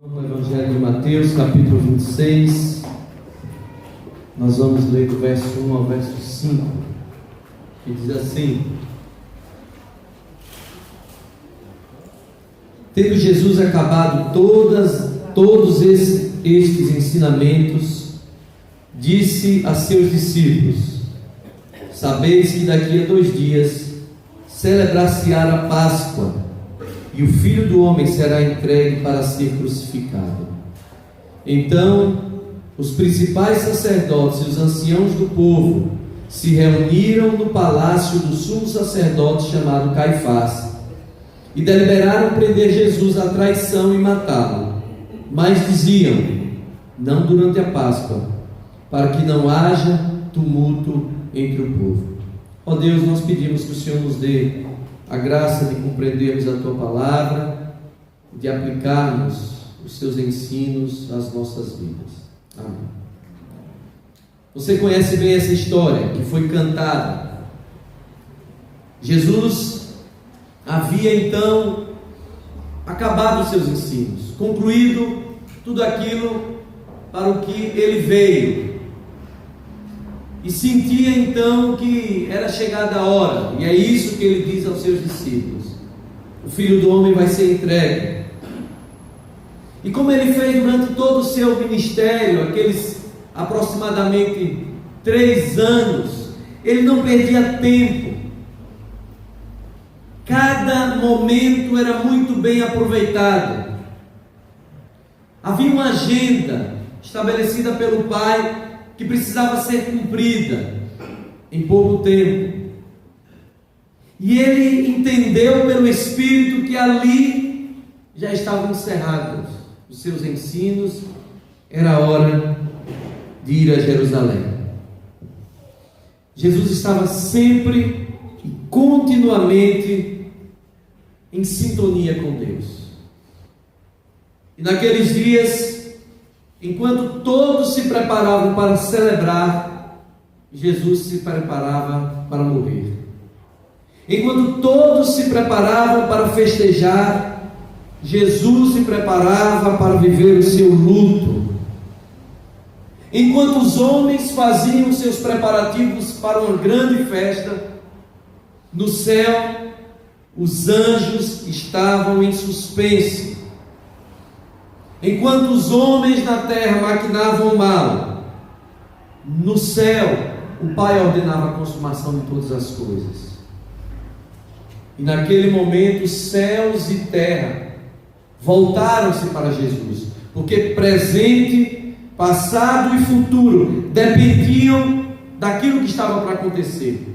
No Evangelho de Mateus, capítulo 26, nós vamos ler do verso 1 ao verso 5, que diz assim: Tendo Jesus acabado todos estes ensinamentos, disse a seus discípulos: Sabeis que daqui a 2 dias celebrar-se-á a Páscoa, e o Filho do Homem será entregue para ser crucificado. Então os principais sacerdotes e os anciãos do povo se reuniram no palácio do sumo sacerdote chamado Caifás, e deliberaram prender Jesus à traição e matá-lo. Mas diziam: não durante a Páscoa, para que não haja tumulto entre o povo. Ó Deus, nós pedimos que o Senhor nos dê a graça de compreendermos a Tua palavra, de aplicarmos os Teus ensinos às nossas vidas. Amém. Você conhece bem essa história que foi cantada. Jesus havia então acabado os seus ensinos, concluído tudo aquilo para o que ele veio, e sentia então que era chegada a hora, e é isso que ele diz aos seus discípulos: o Filho do Homem vai ser entregue. E como ele fez durante todo o seu ministério, aqueles aproximadamente 3 anos, ele não perdia tempo. Cada momento era muito bem aproveitado. Havia uma agenda estabelecida pelo Pai que precisava ser cumprida em pouco tempo. E ele entendeu pelo Espírito que ali já estavam encerrados os seus ensinos, era hora de ir a Jerusalém. Jesus estava sempre e continuamente em sintonia com Deus. E naqueles dias, enquanto todos se preparavam para celebrar, Jesus se preparava para morrer. Enquanto todos se preparavam para festejar, Jesus se preparava para viver o seu luto. Enquanto os homens faziam seus preparativos para uma grande festa, no céu, os anjos estavam em suspense. Enquanto os homens na terra maquinavam o mal, no céu o Pai ordenava a consumação de todas as coisas. E naquele momento céus e terra voltaram-se para Jesus, porque presente, passado e futuro dependiam daquilo que estava para acontecer.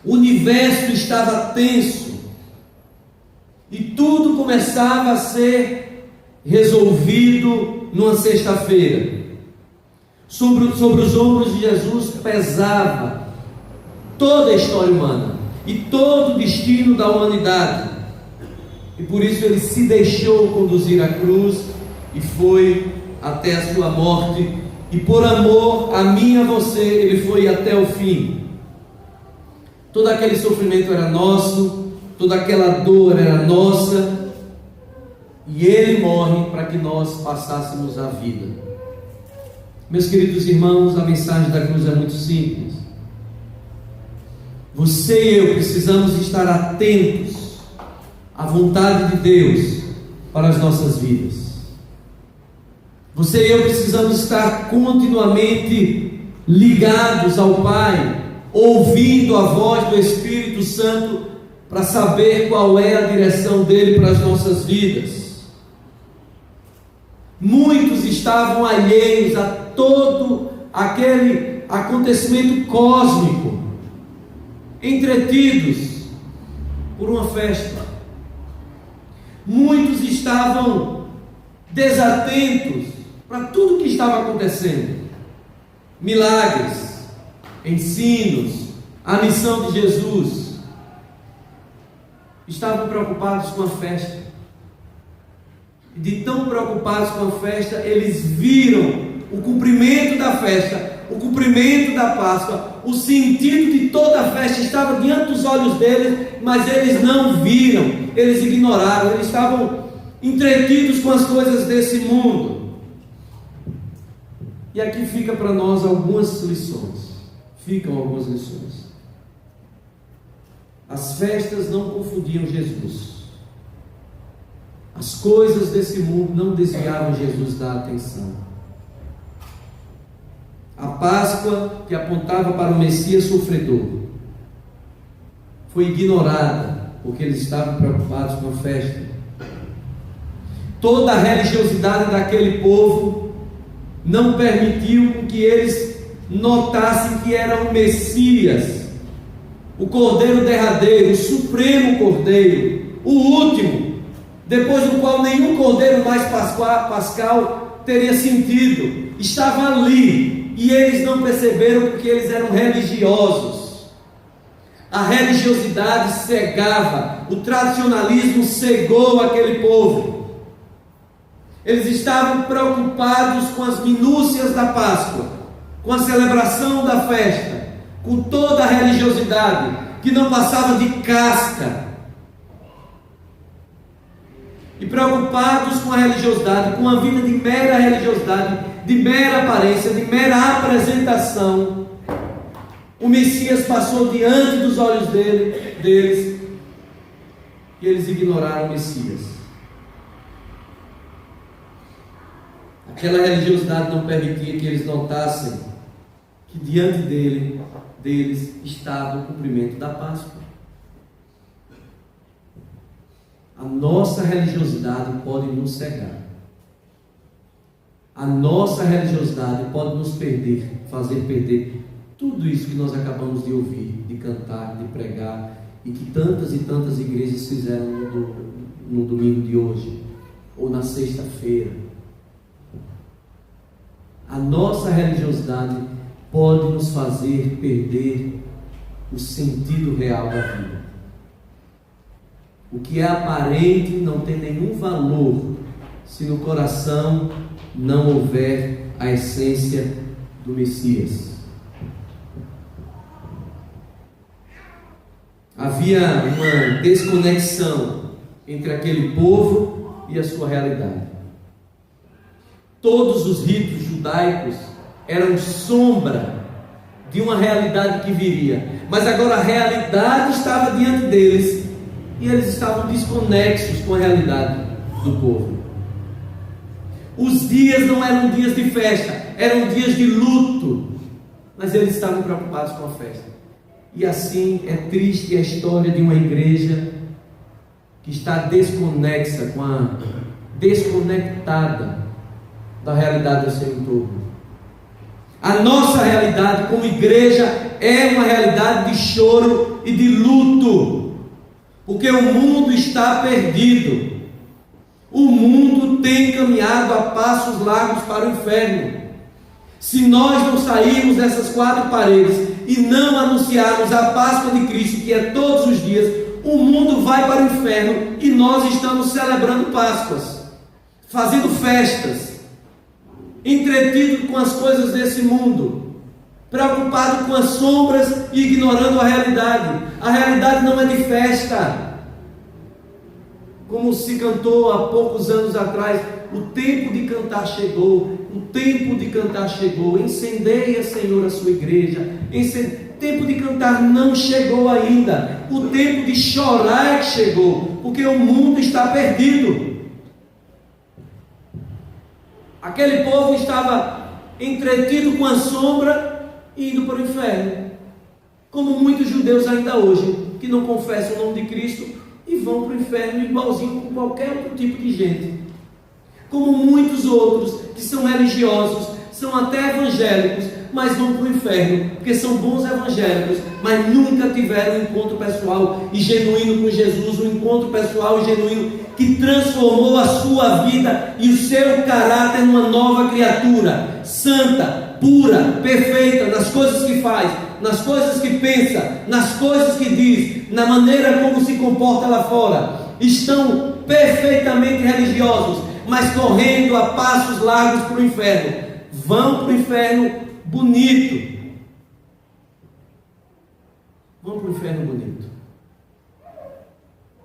O universo estava tenso e tudo começava a ser resolvido numa sexta-feira. Sobre os ombros de Jesus pesava toda a história humana e todo o destino da humanidade, e por isso ele se deixou conduzir à cruz e foi até a sua morte, e por amor a mim e a você ele foi até o fim. Todo aquele sofrimento era nosso, toda aquela dor era nossa, e ele morre para que nós passássemos a vida. Meus queridos irmãos, a mensagem da cruz é muito simples. Você e eu precisamos estar atentos à vontade de Deus para as nossas vidas. Você e eu precisamos estar continuamente ligados ao Pai, ouvindo a voz do Espírito Santo para saber qual é a direção dele para as nossas vidas. Muitos estavam alheios a todo aquele acontecimento cósmico, entretidos por uma festa. Muitos estavam desatentos para tudo o que estava acontecendo. Milagres, ensinos, a missão de Jesus. Estavam preocupados com a festa. E de tão preocupados com a festa, eles viram o cumprimento da festa, o cumprimento da Páscoa, o sentido de toda a festa estava diante dos olhos deles, mas eles não viram, eles ignoraram, eles estavam entretidos com as coisas desse mundo. E aqui fica para nós algumas lições. Ficam algumas lições. As festas não confundiam Jesus. As coisas desse mundo não desviavam Jesus da atenção. A Páscoa, que apontava para o Messias sofredor, foi ignorada, porque eles estavam preocupados com a festa. Toda a religiosidade daquele povo não permitiu que eles notassem que era o Messias, o Cordeiro derradeiro, o Supremo Cordeiro, o último, depois do qual nenhum Cordeiro mais pascal teria sentido. Estava ali, e eles não perceberam porque eles eram religiosos. A religiosidade cegava, o tradicionalismo cegou aquele povo. Eles estavam preocupados com as minúcias da Páscoa, com a celebração da festa, com toda a religiosidade que não passava de casca. E preocupados com a religiosidade, com a vida de mera religiosidade, de mera aparência, de mera apresentação, o Messias passou diante dos olhos deles e eles ignoraram o Messias. Aquela religiosidade não permitia que eles notassem que diante deles estava o cumprimento da Páscoa. A nossa religiosidade pode nos cegar. A nossa religiosidade pode nos fazer perder tudo isso que nós acabamos de ouvir, de cantar, de pregar, e que tantas e tantas igrejas fizeram no domingo de hoje, ou na sexta-feira. A nossa religiosidade pode nos fazer perder o sentido real da vida. O que é aparente não tem nenhum valor se no coração não houver a essência do Messias. Havia uma desconexão entre aquele povo e a sua realidade. Todos os ritos judaicos eram sombra de uma realidade que viria, mas agora a realidade estava diante deles e eles estavam desconexos com a realidade do povo. Os dias não eram dias de festa, eram dias de luto, mas eles estavam preocupados com a festa. E assim é triste a história de uma igreja que está desconectada da realidade do seu entorno. A nossa realidade como igreja é uma realidade de choro e de luto, porque o mundo está perdido. O mundo tem caminhado a passos largos para o inferno. Se nós não sairmos dessas quatro paredes e não anunciarmos a Páscoa de Cristo, que é todos os dias, o mundo vai para o inferno e nós estamos celebrando Páscoas, fazendo festas, entretido com as coisas desse mundo, preocupado com as sombras e ignorando a realidade. A realidade não é de festa. Como se cantou há poucos anos atrás, o tempo de cantar chegou, o tempo de cantar chegou, incendeia, Senhor, a sua igreja. O tempo de cantar não chegou ainda, o tempo de chorar é que chegou, porque o mundo está perdido. Aquele povo estava entretido com a sombra e indo para o inferno, como muitos judeus ainda hoje, que não confessam o nome de Cristo e vão para o inferno igualzinho com qualquer outro tipo de gente. Como muitos outros que são religiosos, são até evangélicos, mas vão para o inferno, porque são bons evangélicos, mas nunca tiveram um encontro pessoal e genuíno com Jesus, um encontro pessoal e genuíno que transformou a sua vida e o seu caráter numa nova criatura, santa, pura, perfeita, nas coisas que faz, nas coisas que pensa, nas coisas que diz, na maneira como se comporta lá fora. Estão perfeitamente religiosos, mas correndo a passos largos para o inferno. Vão para o inferno bonito. Vão para o inferno bonito.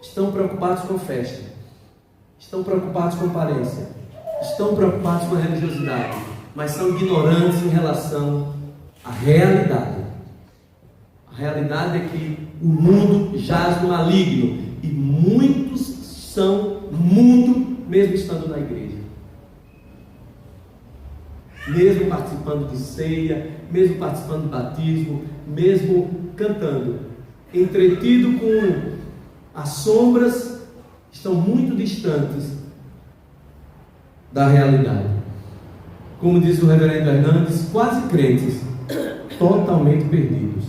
Estão preocupados com a festa. estão preocupados com aparência, estão preocupados com a religiosidade, mas são ignorantes em relação à realidade. A realidade é que o mundo jaz no maligno e muitos são mundo mesmo estando na igreja, mesmo participando de ceia, mesmo participando de batismo, mesmo cantando, entretido com as sombras, estão muito distantes da realidade. Como diz o reverendo Hernandes, quase crentes, totalmente perdidos.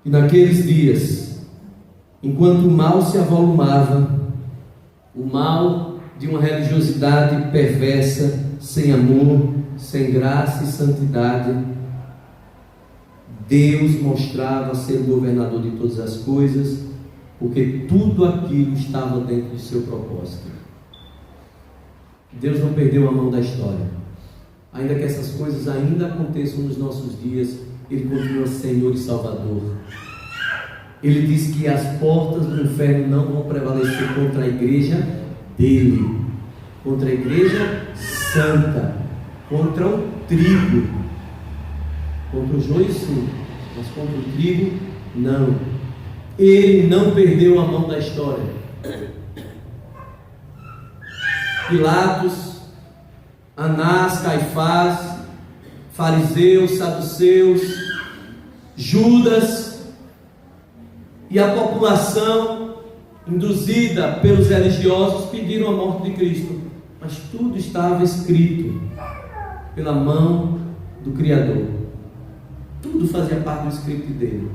E naqueles dias, enquanto o mal se avolumava, o mal de uma religiosidade perversa, sem amor, sem graça e santidade, Deus mostrava ser o governador de todas as coisas, porque tudo aquilo estava dentro do seu propósito. Deus não perdeu a mão da história. Ainda que essas coisas ainda aconteçam nos nossos dias, Ele continua Senhor e Salvador. Ele diz que as portas do inferno não vão prevalecer contra a igreja dele, contra a igreja santa, contra o trigo, contra o joio sim, mas contra o trigo não. Ele não perdeu a mão da história. Pilatos, Anás, Caifás, fariseus, saduceus, Judas e a população induzida pelos religiosos pediram a morte de Cristo, mas tudo estava escrito pela mão do Criador. Tudo fazia parte do script dele.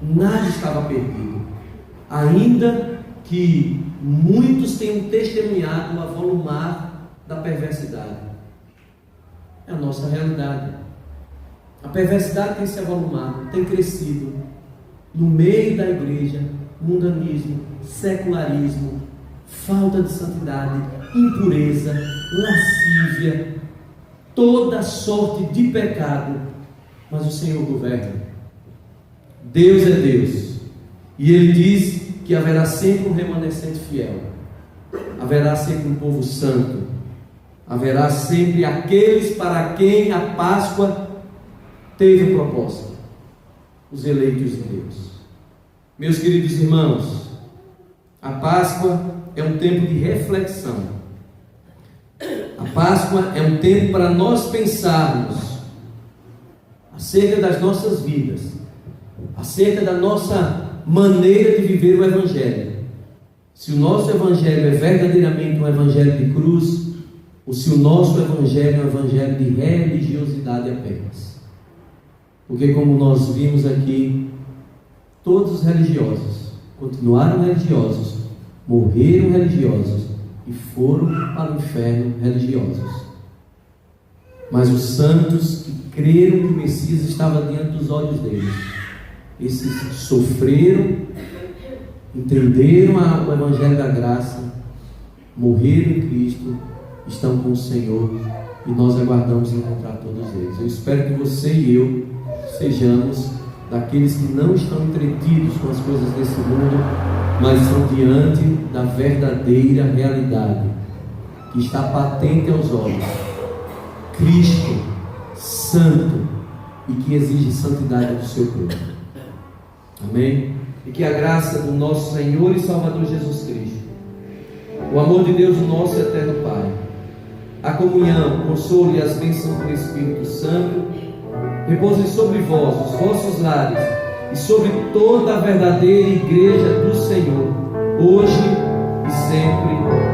Nada estava perdido, ainda que muitos tenham testemunhado o avolumar da perversidade. É a nossa realidade. A perversidade tem se avolumado, tem crescido no meio da igreja. Mundanismo, secularismo, falta de santidade, impureza, lascívia, toda sorte de pecado. Mas o Senhor governa. Deus é Deus, e Ele diz que haverá sempre um remanescente fiel, haverá sempre um povo santo, haverá sempre aqueles para quem a Páscoa teve um propósito, os eleitos de Deus. Meus queridos irmãos, a Páscoa é um tempo de reflexão. A Páscoa é um tempo para nós pensarmos acerca das nossas vidas, acerca da nossa maneira de viver o Evangelho. Se o nosso Evangelho é verdadeiramente um Evangelho de cruz, ou se o nosso Evangelho é um Evangelho de religiosidade apenas. Porque, como nós vimos aqui, todos os religiosos continuaram religiosos, morreram religiosos e foram para o inferno religiosos. Mas os santos que creram que o Messias estava diante dos olhos deles, esses sofreram, entenderam o Evangelho da graça, morreram em Cristo, estão com o Senhor, e nós aguardamos encontrar todos eles. Eu espero que você e eu sejamos daqueles que não estão entretidos com as coisas desse mundo, mas estão diante da verdadeira realidade que está patente aos olhos: Cristo santo, e que exige santidade do seu povo. Amém? E que a graça do nosso Senhor e Salvador Jesus Cristo, o amor de Deus, o nosso eterno Pai, a comunhão, o consolo e as bênçãos do Espírito Santo repousem sobre vós, os vossos lares, e sobre toda a verdadeira igreja do Senhor, hoje e sempre.